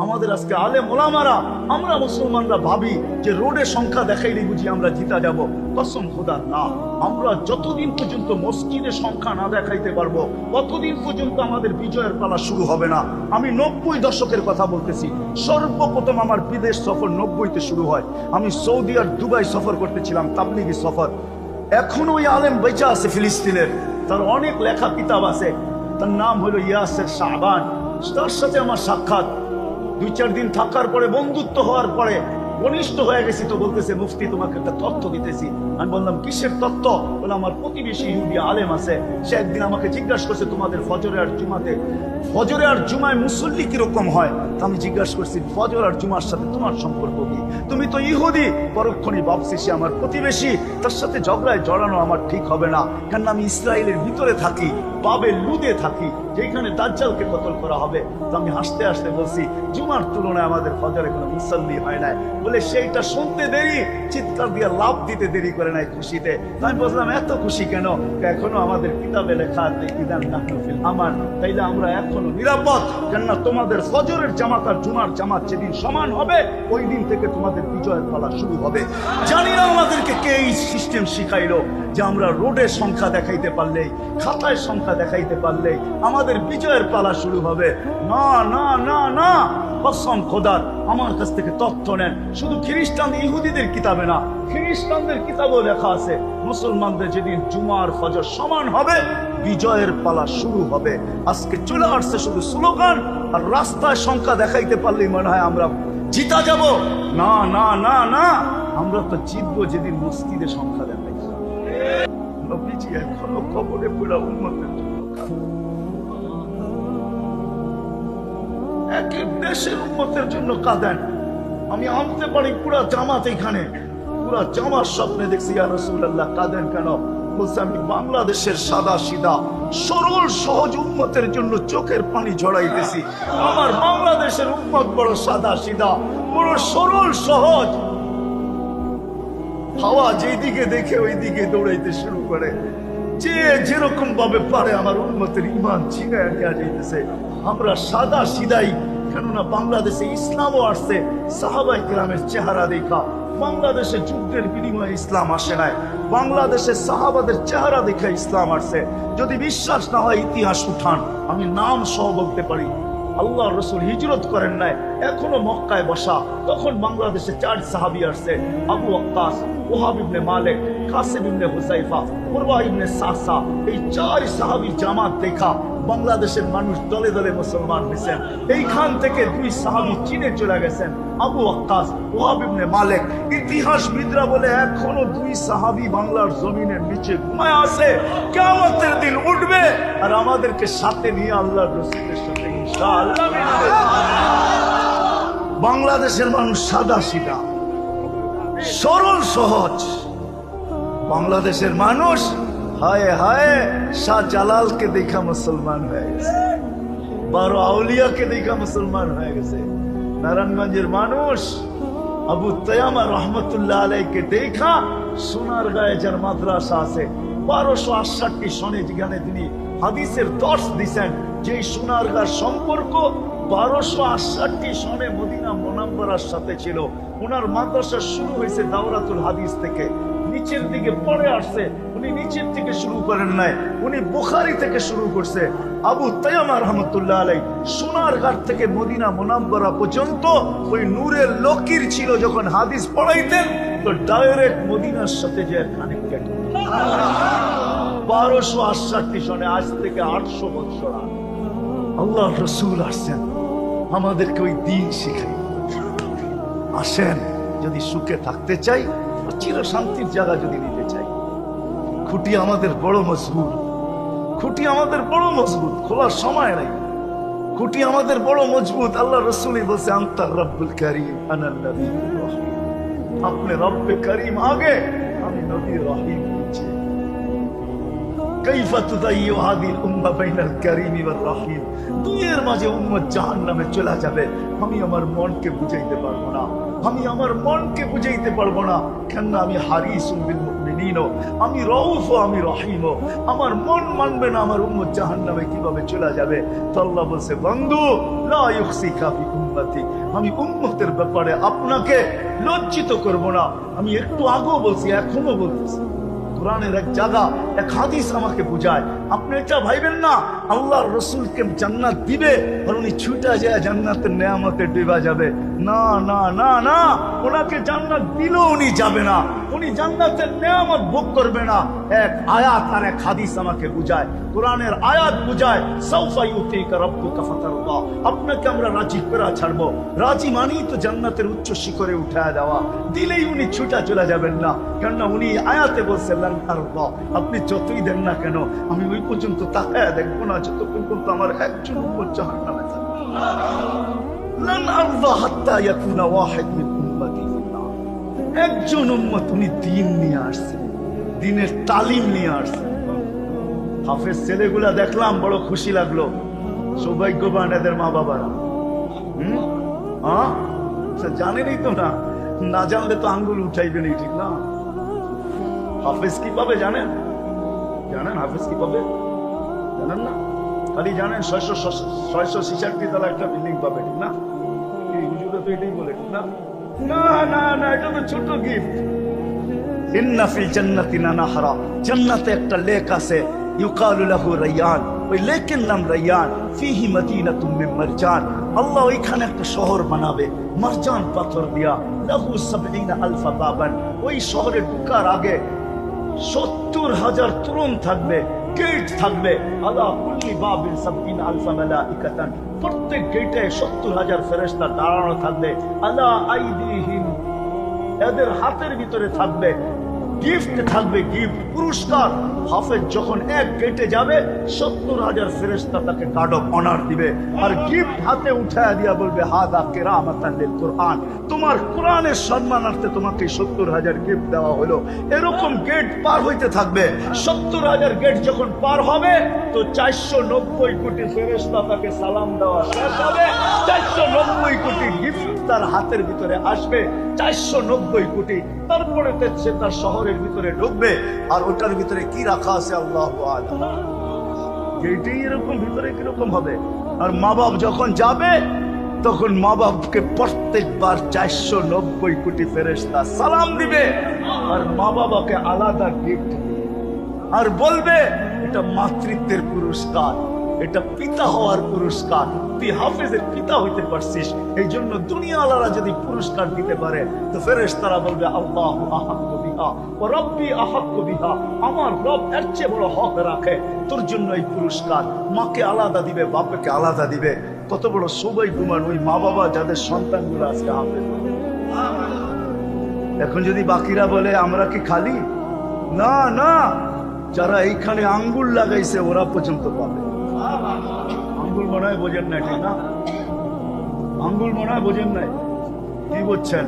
আমাদের আজকে আলেম ওলামারা, আমরা মুসলমানরা ভাবি যে রোডের সংখ্যা দেখাইলেই বুঝি আমরা জিতা যাব। কসম খোদার না, আমরা যতদিন পর্যন্ত মসজিদের সংখ্যা না দেখাইতে পারবো ততদিন পর্যন্ত আমাদের বিজয়ের পালা শুরু হবে না। আমি 90 দশকের কথা বলতেছি। সর্বপ্রথম আমার বিদেশ সফর 90-তে শুরু হয়। আমি সৌদি আর দুবাই সফর করতেছিলাম, তাবলিগি সফর। এখনো ওই আলেম বেঁচে আছে ফিলিস্তিনের, তার অনেক লেখা কিতাব আছে। তার নাম হলো ইয়াসের শাহবান। তার সাথে আমার সাক্ষাৎ। 2-4 দিন থাকার পরে, বন্ধুত্ব হওয়ার পরে ঘনিষ্ঠ হয়ে গেছি। তো বলতেছে, মুফতি তোমাকে একটা তথ্য দিতেছি। আমি বললাম, কিসের তথ্য? বলে, আমার প্রতিবেশী ইহুদি আলেম আছে, সে একদিন আমাকে জিজ্ঞাসা করছে তোমাদের ফজরে আর জুমায় মুসল্লি কিরকম হয়। তো আমি জিজ্ঞাসা করছি, ফজর আর জুমার সাথে তোমার সম্পর্ক কি? তুমি তো ইহুদি। পরক্ষণই ভাবছি সে আমার প্রতিবেশী, তার সাথে ঝগড়ায় জড়ানো আমার ঠিক হবে না, কারণ আমি ইসরায়েলের ভিতরে থাকি, বাবে লুদে থাকি, যেখানে দাজ্জালকে কতল করা হবে। তো আমি হাসতে হাসতে বলছি, জুমার তুলনায় আমাদের ফজরে কোনো মুসল্লি হয় নাই। বলে, সেইটা শুনতে দেরি, চিৎকার দিয়ে লাভ দিতে দেরি করে নাই খুশিতে। আমি বললাম, এত খুশি কেন? এখনো আমাদের কিতাবে লেখা আছে ইদান নাহনু ফিল আমান, তাইলে আমরা এখনো নিরাপদ। কেননা তোমাদের ফজরের জামাত আর জুমার জামাত যেদিন সমান হবে, ওই দিন থেকে তোমাদের বিজয়ের পালা শুরু হবে। জানি না আমাদেরকে কে এই সিস্টেম শিখাইলো যে আমরা রোডের সংখ্যা দেখাইতে পারলেই, খাতায় সংখ্যা দেখাইতে পারলেই আমাদের বিজয়ের পালা শুরু হবে। না না না না, কসম খোদার, আমার কাছ থেকে তথ্য নেন। শুধু খ্রিস্টান ইহুদিদের কিতাবে না, খ্রিস্টানদের কিতাবেও লেখা আছে মুসলমানদের যেদিন জুমার ফজর সমান হবে, বিজয়ের পালা শুরু হবে। আজকে চলে আসছে শুধু স্লোগান আর রাস্তায় সংখ্যা দেখাইতে পারলেই মনে হয় আমরা জিতা যাব। না না না না, আমরা তো জিতবো যেদিন মসজিদে সংখ্যা দেখাই। নবীজি এখনো কবরে পুরা উম্মতের জন্য এক এক দেশের উম্মতের জন্য কাঁদেন। আমি আনতে পারি পুরা জামাত, এখানে পুরা জামার স্বপ্নে দেখছি ইয়া রাসূলুল্লাহ, কাঁদেন কেন? বলছে, আমি বাংলাদেশের সাদা সিধা সরল সহজ উম্মতের জন্য চোখের পানি ঝরাইতেছি। আমার বাংলাদেশের উম্মত বড় সাদা সিধা, বড় সরল সহজ। হাওয়া যেদিকে দেখে ওই দিকে দৌড়াইতে শুরু করে, যে যেরকম ভাবে পারে আমার উম্মতের ঈমান ছিনায় নিয়ে যাইতেছে। আমরা সাদা সিধাই, কেননা বাংলাদেশে ইসলামও আসছে সাহাবায়ে কেরামের চেহারা দেখা। বাংলাদেশে যুদ্ধের বিনিময়ে ইসলাম আসে নাই, বাংলাদেশে সাহাবাদের চেহারা দেখে ইসলাম আসছে। যদি বিশ্বাস না হয় ইতিহাস উঠান, আমি নাম সহ বলতে পারি। আল্লাহ রসুল হিজরত করেন নাই, এখনো মক্কায় বসা। তখন বাংলাদেশে 4 সাহাবী আসছে, আবু ওয়াক্কাস, ওহাব ইবনে মালিক, কাসিম ইবনে হুযায়ফা, উরওয়া ইবনে সাসা। এই 4 সাহাবীর জামাত দেখা বাংলাদেশের মানুষ দলে দলে মুসলমান হয়েছেন। এইখান থেকে 2 সাহাবী চীনে চলে গেছেন, আবু ওয়াক্কাস, ওহাব ইবনে মালিক। ইতিহাসবিদরা বলে এখনো 2 সাহাবী বাংলার জমিনের নিচে ঘুমায় আছে। কিয়ামতের দিন উঠবে আর আমাদেরকে সাথে নিয়ে আল্লাহর রাসূলের সাথে ইনশাআল্লাহ মিলবে। বাংলাদেশের মানুষ সাদা সিধা সরল সহজ। বাংলাদেশের মানুষ হায় হায় শাহজালালকে দেখা মুসলমান হয়ে গেছে, 12 আউলিয়াকে দেখা মুসলমান হয়ে গেছে। নারায়ণগঞ্জের মানুষ আবু তায়ামা রহমতুল্লাহ আলাইহিকে দেখা সোনারগাঁয়ে যার মাদ্রাসা আছে 1268 সনে, যেখানে তিনি হাদিসের দর্শ দিছেন, যে সোনারগাঁর সম্পর্ক 1268 সনে মদিনা মুনাওয়ারার সাথে ছিল। ওনার মাদ্রাসা শুরু হয়েছে দাওরাতুল হাদিস থেকে, নিচের দিকে পড়ে আসছে। উনি নিচের থেকে শুরু করেন নাই, উনি বুখারী থেকে শুরু করছে। আবু তায়ামা রহমতুল্লাহ আলাইহি সোনারগাঁ থেকে মদিনা মুনাওয়ারা পর্যন্ত ওই নূরের লকির ছিল। যখন হাদিস পড়াইতেন তো ডাইরেক্ট মদিনার সাথে যে কানেক্টেড। 1268 সনে, আজ থেকে 800 বছর আগে আল্লাহ রসুল আসছেন আমাদেরকে ওই দিন শিখাই। আসেন, যদি সুখে থাকতে চাই, চির শান্তির জায়গা যদি নিতে চাই। খুঁটি আমাদের বড় মজবুত, খুঁটি আমাদের বড় মজবুত, খোলার সময় নাই। খুঁটি আমাদের বড় মজবুত। আল্লাহ রসুলই বলছে, আনতা রব্বুল কারীম আনা নবিয়্যুর রহিম। আপনি রব্বে করিম আগে, আমি নবী রহিম নিচে। কাইফা তুদাইয়ু হাদিল উম্মাহ বাইনাল কারীমি ওয়ার রহিম। দুইয়ের মাঝে উম্মত জাহান্নামে চলে যাবে, আমি আমার মনকে বুঝাইতে পারবো না, আমি আমার মনকে বুঝাইতে পারবো না। কেননা আমি হারিসুন বিল মুমিনিন মুমিনিন, আমি রউফ ও আমি রহিম। আমার মন মানবে না আমার উম্মত জাহান্নামে কিভাবে চলে যাবে। তো আল্লাহ বলছে, বন্ধু লা ইউখসিকা ফি উম্মতি, আমি উম্মতের ব্যাপারে আপনাকে লজ্জিত করব না। আমি একটু আগেও বলছি, এখনো বলতেছি, কোরআনের এক জায়গা এক হাদিস আমাকে বুঝায়। আপনি এটা ভাইবেন না আল্লাহর রসুলকে জান্নাত দিবে আর উনি ছুটা যায় জান্নাতের নেয়ামতে ডুবা যাবে। না না না না, ওনাকে জান্নাত দিলেও উনি যাবে না, উনি জান্নাতের নেয়ামত ভোগ করবে না। এক আয়াত আর এক হাদিস আমাকে বুঝায়, কোরআনের আয়াত বুঝায়, সাউফা ইউতিকা রাব্বুকা ফাতারদা, আপনাকে আমরা রাজি করা ছাড়বো। রাজি মানেই তো জান্নাতের উচ্চ শিখরে উঠায় দেওয়া, দিলেই উনি ছুটা চলে যাবেন না, কেননা উনি আয়াতে বলছেন লান আরদা, আপনি যতই দেন না কেন আমি ওই পর্যন্ত তাকায় দেখবো না যতক্ষণ পর্যন্ত আমার একজন উম্মত জাহান্নামে থাকবে। লান আরদা হাত্তা ইয়াকুনা ওয়াহিদ মিন উম্মতি ফিন্নার, একজন উম্মত উনি দ্বীন নিয়ে আসছেন, দ্বীনের তালিম নিয়ে আসছেন। হাফেজ ছেলেগুলা দেখলাম, বড় খুশি লাগলো, সৌভাগ্যবান এদের মা বাবারা। জানেনই তো না, না জানলে তো আঙ্গুল উঠাইবেনই, ঠিক না? হাফেজ কি পাবে জানেন? জানেন হাফেজ কি পাবে? জানেন না? খালি জানেন 666 তলা একটা বিল্ডিং পাবে, ঠিক না? হুজুরা তো এটাই বলে, ঠিক না? না না না, এটা তো ছোট গিফট। ইন্না ফিল জান্নাতি নাহারা, জান্নাতে একটা লেক আছে, ইউকালু লাহু রায়্যান, ওই লেকের নাম রায়্যান, ফিহি মাদিনাতুম মিন মারজান, আল্লাহ ওইখানে একটা শহর বানাবে মারজান পাথর দিয়া, লাহু ৭০,০০০ বাবান, ওই শহরে ঢোকার আগে ৭০,০০০ তরুণ থাকবে, গেট থাকবে, আলা কুল্লি বাবিন ৭০,০০০ মালাইকাতান, প্রত্যেক গেটে ৭০,০০০ ফেরেশতা দাঁড়ানো থাকবে, আলা আইদিহিম, এদের হাতের ভিতরে থাকবে গিফট, থাকবে গিফট, পুরস্কার। হাফেজ যখন এক গেটে যাবে ৭০,০০০ ফেরেশতা তাকে গার্ড অফ অনার দিবে, আর গিফট হাতে উঠায় দিয়া বলবে হাদা কিরামাতান লিল কুরআন, তোমার কোরআনের সম্মানার্থে তোমাকে ৭০,০০০ গিফট দেওয়া হলো। এরকম গেট পার হইতে থাকবে। ৭০,০০০ গেট যখন পার হবে তো ৪৯০ কোটি ফেরেশতা তাকে সালাম দেওয়া শেষ হবে, ৪৯০ কোটি গিফট তার হাতের ভিতরে আসবে, ৪৯০ কোটি। তারপরে সে তার শহরের ভিতরে ঢুকবে, আর ওটার ভিতরে কি রাখা আছে আল্লাহু আ'লাম। গেটেই এরকম, ভিতরে কিরকম হবে। আর মা বাপ যখন যাবে তখন মা বাপকে প্রত্যেকবার ৪৯০ কোটি ফেরেশতা সালাম দিবে, আর মা বাবাকে আলাদা গিফট দিবে, আর বলবে এটা মাতৃত্বের পুরস্কার, এটা পিতা হওয়ার পুরস্কার, তুই হাফেজের পিতা হইতে পারছিস, এই জন্য দুনিয়াওয়ালারা যদি পুরস্কার দিতে পারে তো ফেরেশতারা বলবে আল্লাহু আহাক্কু বিহা ওয়া রাব্বি আহাক্কু বিহা, আমার রব এর চেয়ে বড় হক রাখে তোর জন্য এই পুরস্কার। মাকে আলাদা দিবে, বাপকে আলাদা দিবে। কত বড় সৌভাগ্যবান ওই মা বাবা যাদের সন্তানগুলো আজকে হাফেজ। এখন যদি বাকিরা বলে আমরা কি খালি, না না, যারা এইখানে আঙ্গুল লাগাইছে ওরা পর্যন্ত পাবে। আঙ্গুল মনে হয় বোঝেন নাই, ঠিক না? আঙ্গুল মনে হয় বোঝেন নাই, কি বলছেন?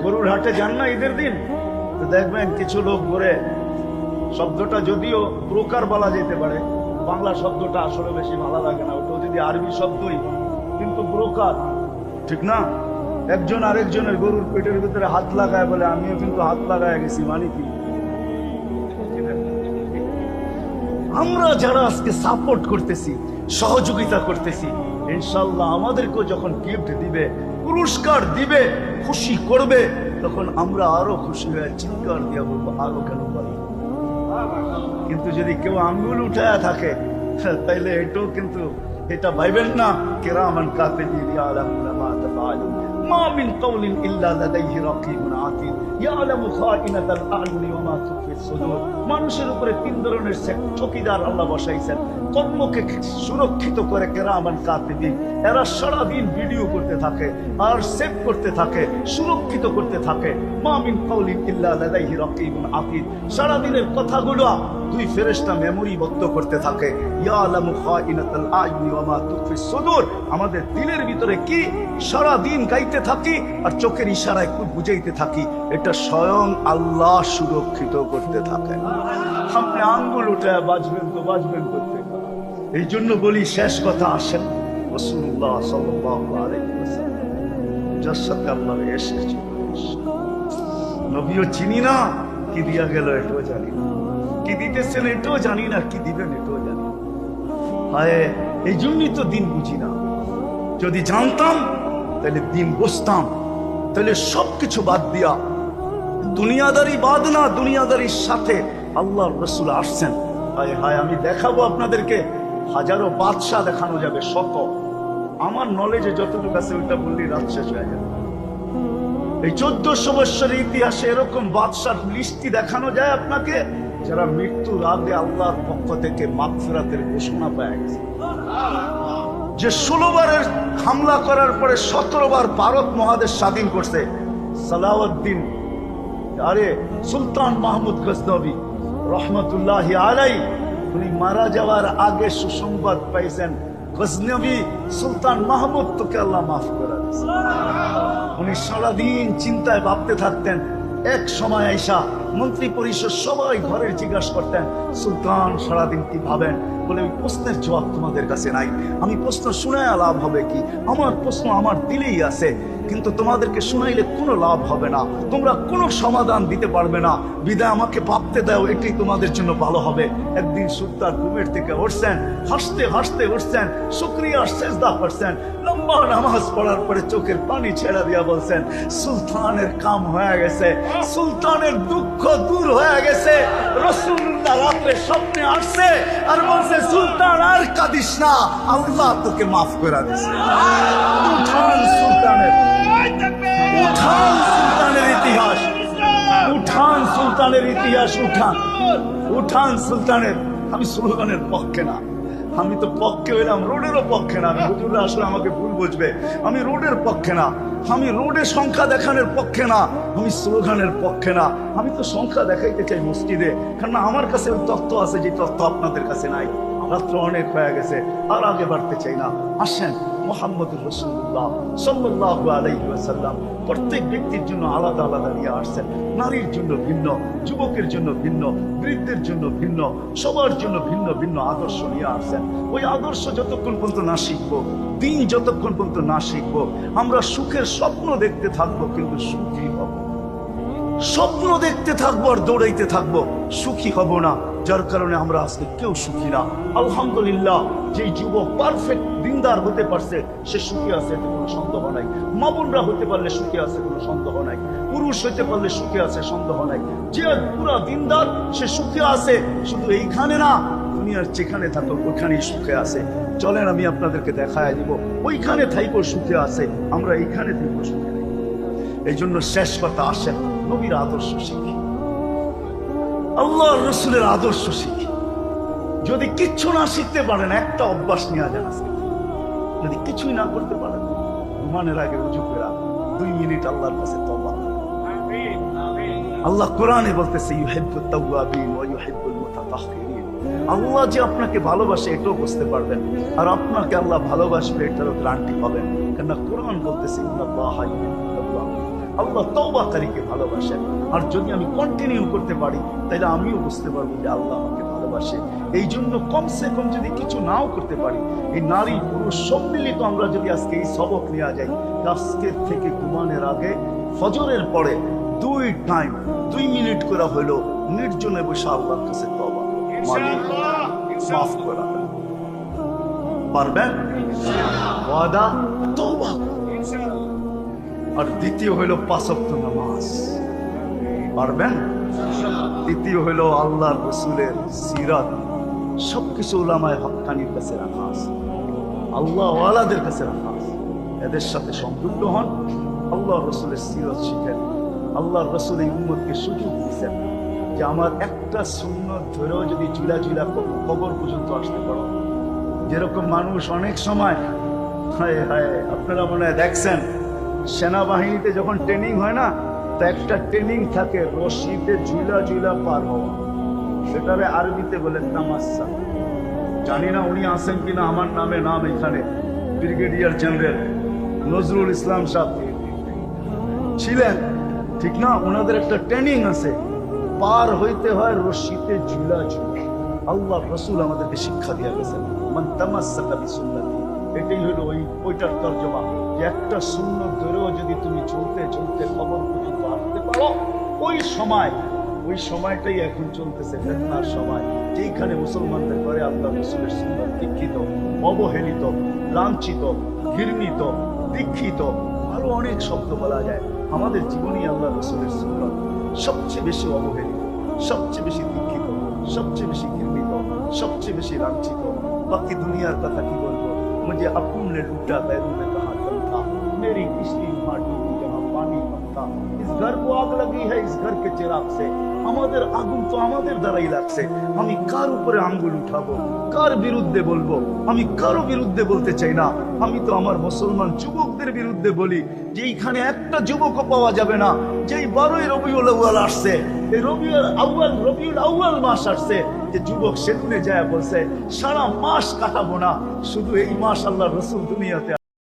গরুর হাটে যান না ঈদের দিন, তো দেখবেন কিছু লোক ঘুরে, শব্দটা যদিও প্রকার বলা যেতে পারে, বাংলা শব্দটা আসলে বেশি ভালো লাগে না, ওটাও যদি আরবি শব্দই, কিন্তু ব্রোকার, ঠিক না? একজন আরেকজনের গরুর পেটের ভিতরে হাত লাগায় বলে আমিও কিন্তু হাত লাগায় গেছি, মানে কি? আমরা যারা আজকে সাপোর্ট করতেছি, সহযোগিতা করতেছি, ইনশাআল্লাহ আমাদেরকেও যখন গিফট দিবে, পুরস্কার দিবে, খুশি করবে, তখন আমরা আরো খুশি হয়ে চিৎকার দিয়ে বলবো আরো কেন পারি। কিন্তু যদি কেউ আঙ্গুল উঠায় থাকে তাইলে এটাও কিন্তু, এটা ভাইবেন না কিরামান কাতিবিন ইয়ালামুনা মা তাফআলুন, মা মিন কাওলিন ইল্লা লাদাইহি রাকিবুন আতীদ ইয়ালামু খাইনাতাল আ'য়ুনি ওয়া মা তুখফিস সুদূর। মানুষের উপরে তিন ধরনের চৌকিদার আল্লাহ বসাইছেন, কর্মকে সুরক্ষিত করে কিরামান কাতিবিন, এরা সারা দিন ভিডিও করতে থাকে আর সেভ করতে থাকে, সুরক্ষিত করতে থাকে। মা মিন কাওলিন ইল্লা লাদাইহি রাকিবুন আতীদ, সারা দিনের কথাগুলো দুই ফেরেশতা মেমোরিবদ্ধ করতে থাকে। ইয়ালামু খাইনাতাল আ'য়ুনি ওয়া মা তুখফিস সুদূর, আমাদের দিলের ভিতরে কি সারা দিন গাইতে থাকি আর চোখের ইশারায় একটু বুঝাইতে থাকি, এটা স্বয়ং আল্লাহ সুরক্ষিত করতে থাকে। আপনি আঙ্গুল উঠায় বাজবেন তো বাজবেন করতে। এই জন্য বলি শেষ কথা আসেন, রাসূলুল্লাহ সাল্লাল্লাহু আলাইহি ওয়াসাল্লাম যার সাথে আল্লাহর ইশক ছিল, নবীও চিনি না কি দিয়া গেল এটাও জানি না, কি দিতেছেন এটাও জানি না, কি দিবেন এটাও জানি না। হায়, এই জন্যই তো দিন বুঝি না। যদি জানতাম তাহলে দিন বুঝতাম, তাহলে সবকিছু বাদ দিয়া, দুনিয়াদারি বাদ না, দুনিয়াদারির সাথে আল্লাহর রাসূল আসছেন। হায় হায়, আমি দেখাবো আপনাদেরকে, হাজারো বাদশাহ দেখানো যাবে, শত। আমার নলেজে যতটুকু আছে ওইটা বললেই রাত শেষ হয়ে যাবে। এই 1400 বৎসরের ইতিহাসে এরকম বাদশার লিস্টি দেখানো যায় আপনাকে, যারা মৃত্যুর আগে আল্লাহর পক্ষ থেকে মাগফিরাতের ঘোষণা পেয়ে গেছে। যে 16 বারের হামলা করার পরে 17 বার ভারত মহাদেশ স্বাধীন করছে। সালাউদ্দিন, আরে সুলতান মাহমুদ গজনবী রহমতুল্লাহি আলাইহি, উনি মারা যাওয়ার আগে সুসংবাদ পাইছেন, গজনবী সুলতান মাহমুদ তোকে আল্লাহ মাফ করে দিয়েছে। উনি সারাদিন চিন্তায় ভাবতে থাকতেন। এক সময় আইসা মন্ত্রী পরিষদ সবাই ঘরের জিজ্ঞাসা করতেন, সুলতান সারাদিন কি ভাবেন? বলে, ওই প্রশ্নের জবাব তোমাদের কাছে নাই, আমি প্রশ্ন শুনায় লাভ হবে কি? আমার প্রশ্ন আমার দিলেই আছে, কিন্তু তোমাদেরকে শুনাইলে কোনো লাভ হবে না, তোমরা কোনো সমাধান দিতে পারবে না, বিদায় আমাকে ভাবতে দাও, এটাই তোমাদের জন্য ভালো হবে। একদিন সুলতান ঘুমের থেকে উঠছেন, হাসতে হাসতে উঠছেন, শুকরিয়া সেজদা করছেন, লম্বা নামাজ পড়ার পরে চোখের পানি ছেড়ে দিয়া বলছেন, সুলতানের কাম হয়ে গেছে, সুলতানের দুঃখ দূর হয়ে গেছে। রাসূলুল্লাহ রাতে স্বপ্নে আসছে আর বলছে, সুলতান আর কাঁদিস না, আল্লাহ তোকে মাফ করে দিয়েছে। উঠান সুলতানের, উঠান সুলতানের ইতিহাস, উঠান সুলতানের ইতিহাস, উঠান, উঠান সুলতানের। আমি স্লোগানের পক্ষে না, আমি তো পক্ষে হইলাম রোডেরও পক্ষে না। আমি হুজুররা আসলে আমাকে ভুল বুঝবে, আমি রোডের পক্ষে না, আমি রোডে সংখ্যা দেখানোর পক্ষে না, আমি স্লোগানের পক্ষে না। আমি তো সংখ্যা দেখাইতে চাই মসজিদে, কারণ আমার কাছে ওই তথ্য আছে যে তথ্য আপনাদের কাছে নাই। রাত্র অনেক হয়ে গেছে, আর আগে বাড়তে চাই না। আসেন, মুহাম্মদুর রাসূলুল্লাহ সাল্লাল্লাহু আলাইহি ওয়াসাল্লাম প্রত্যেক ব্যক্তির জন্য আলাদা আলাদা নিয়ে আসছেন। নারীর জন্য ভিন্ন, যুবকের জন্য ভিন্ন, বৃদ্ধের জন্য ভিন্ন, সবার জন্য ভিন্ন ভিন্ন আদর্শ নিয়ে আসছেন। ওই আদর্শ যতক্ষণ পর্যন্ত না শিখবো, দিন যতক্ষণ পর্যন্ত না শিখবো, আমরা সুখের স্বপ্ন দেখতে থাকবো কিন্তু সুখী হব, স্বপ্ন দেখতে থাকবো আর দৌড়াইতে থাকবো, সুখী হব না। যার কারণে আমরা আজকে কেউ সুখী না। আলহামদুলিল্লাহ, যে যুবক পারফেক্ট দিনদার হতে পারছে সে সুখী আছে, এতে কোনো সন্দেহ নাই। মা বোনরা হতে পারলে সুখী আছে, কোনো সন্দেহ নাই। পুরুষ হতে পারলে সুখী আছে, সন্দেহ নাই। যে পুরা দিনদার সে সুখী আছে, শুধু এইখানে না, দুনিয়ার যেখানে থাকো ওইখানেই সুখে আছে। চলেন আমি আপনাদেরকে দেখায় দিব, ওইখানে থাইকো সুখে আছে, আমরা এইখানে থাইকো সুখে নেই। এই জন্য শেষ কথা, আসেন নবীর আদর্শ শিখি, আল্লাহর রাসূলের আদর্শ শিখি। যদি কিচ্ছু না শিখতে পারেন, একটা অভ্যাস নিয়ে যান আজকে। যদি কিছুই না করতে পারেন, ঘুমানোর আগে রুজু করা 2 মিনিট আল্লাহর কাছে তওবা। আল্লাহ কোরআনে বলতেছে, ইউহিব্বুত তাওয়াবিন ওয়া ইউহিব্বুল মুতাতাহহিরিন। আল্লাহ যে আপনাকে ভালোবাসে এটাও বুঝতে পারবেন, আর আপনাকে আল্লাহ ভালোবাসবে এটারও গ্যারান্টি পাবেন। কেননা কোরআন বলতেছে, ইন্নাল্লাহা ইউহিব্বুত তাওয়াবিন, আল্লাহ তওবাকারীকে ভালোবাসেন। আর যদি আমি কন্টিনিউ করতে পারি, তাহলে আমিও বুঝতে পারবো যে আল্লাহ আমাকে ভালোবাসে। এই জন্য কমসে কম যদি কিছু নাও করতে পারি, এই নারী পুরুষ সম্মিলিত আমরা যদি আজকে এই সবক নিয়ে যাই, আজকের থেকে ঘুমানোর আগে ফজরের পরে 2 মিনিট করে হইলো নির্জনে বসে আল্লাহর কাছে তওবা, মালিক মাফ করা পারবেন? ওয়াদা, তওবা। আর দ্বিতীয় হইল 5 ওয়াক্ত নামাজ, পারবেন? তৃতীয় হইল আল্লাহর রাসূলের সিরাত, সবকিছু উলামায়ে হক্কানির কাছে রাখা আছে, আল্লাহ ওয়ালাদের কাছে রাখা আছে। এদের সাথে সংযুক্ত হন, আল্লাহর রাসূলের সিরাত শিখেন। আল্লাহর রাসূল এই উম্মতকে সুযোগ দিয়েছেন যে আমার একটা সুন্নত ধরেও যদি ঝুলা ঝুলা কবর পর্যন্ত আসতে পারো। যেরকম মানুষ অনেক সময়, হায় হায়, আপনারা মনে হয় দেখছেন সেনাবাহিনীতে যখন ট্রেনিং হয় না, তা একটা ট্রেনিং থাকে রশিতে ঝুলা ঝুলা পার হওয়া, সেটারে আরবিতে বলে তামাশা। জানি না উনি আছেন কিনা, আমার নামে নাম এখানে ব্রিগেডিয়ার জেনারেল নজরুল ইসলাম সাহেব ছিলেন, ঠিক না? ওনাদের একটা ট্রেনিং আছে, পার হইতে হয় রশিতে ঝুলা ঝুলা। আল্লাহ রাসূল আমাদেরকে শিক্ষা দিয়ে গেছেন, মান তামাসসাকা বিসুন্নতি। এটাই হলো ওইটার তর্জমা, যে একটা সুন্নত ধরেও যদি তুমি চলতে চলতে কবর পর্যন্ত আসতে পারো, ওই সময় ওই সময়টাই এখন চলতেছে ফিতনার সময়, যেখানে মুসলমানদের ঘরে আল্লাহ রাসূলের সুন্নাত দীক্ষিত, অবহেলিত, লাঞ্ছিত, ঘৃণিত, দীক্ষিত, আরো অনেক শব্দ বলা যায়। আমাদের জীবনে আল্লাহ রাসূলের সুন্নাত সবচেয়ে বেশি অবহেলিত, সবচেয়ে বেশি দীক্ষিত, সবচেয়ে বেশি ঘৃণিত, সবচেয়ে বেশি লাঞ্ছিত। বাকি দুনিয়ার কথা কি বলবো? मुझे अपुन ने लूटा, बैरों ने कहा कम था, मेरी पिछली माटी में जहाँ पानी कम था। इस घर को आग लगी है इस घर के चिराग से, আমাদের আগুন তো আমাদের দ্বারাই লাগছে। আমি কার উপরে আঙ্গুল উঠাবো, কার বিরুদ্ধে বলবো? আমি কারো বিরুদ্ধে বলতে চাই না। আমি তো আমার মুসলমান যুবকদের বিরুদ্ধে বলি, যে এইখানে একটা যুবকও পাওয়া যাবে না যেই 12ই রবিউল আউয়াল আসছে, এই রবিউল আউয়াল মাস আসছে, যে যুবক সেদিনে যায় বলছে সারা মাস কাটাবো না, শুধু এই মাস আল্লাহ রাসূল দুনিয়াতে